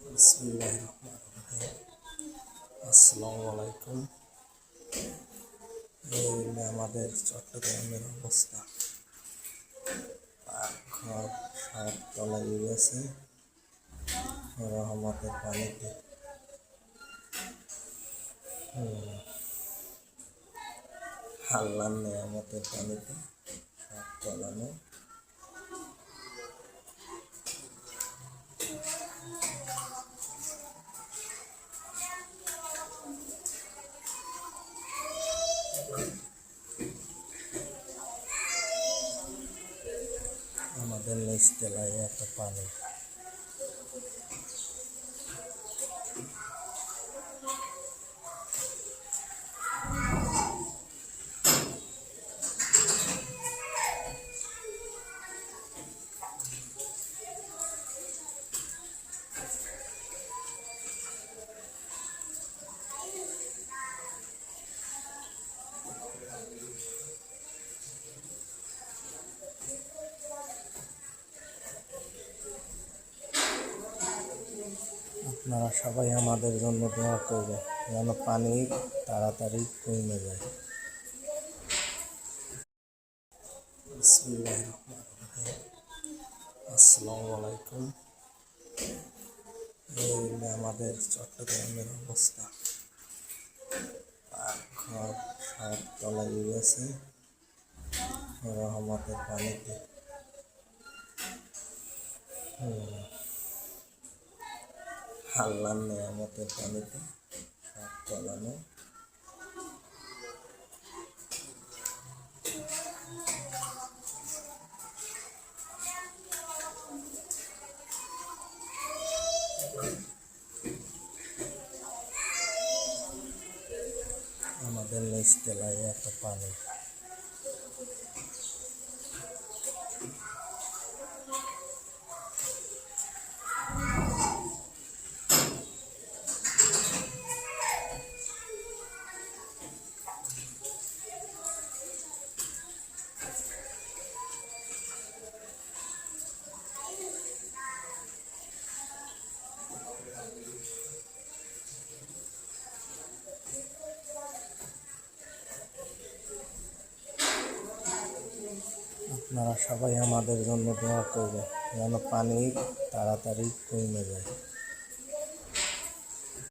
বিসমিল্লাহির রহমানির রহিম। আসসালামু আলাইকুম। এই হলো আমাদের চট্টগ্রামের অবস্থা। পাকঘর সব তলায় গেছে রহমতের পানিতে। আল্লাহর নেয়ামতের পানিতে সব তলানো। আমাদের নিচ তলায় এত পানি। আপনারা সবাই আমাদের জন্য দোয়া করবেন যেন পানি তাড়াতাড়ি কমে যায়। বিসমিল্লাহির রহমানির রহিম। আসসালামু আলাইকুম। এই হলো আমাদের চট্টগ্রামের অবস্থা। পাকঘর সব তলায় গেছে রহমতের পানিতে। আল্লাহর নেয়ামতের পানিতে সব তলানো। আমাদের নিচ তলায় এত পানি। আপনারা সবাই আমাদের জন্য দোয়া করবেন যেন পানি তাড়াতাড়ি কমে যায়।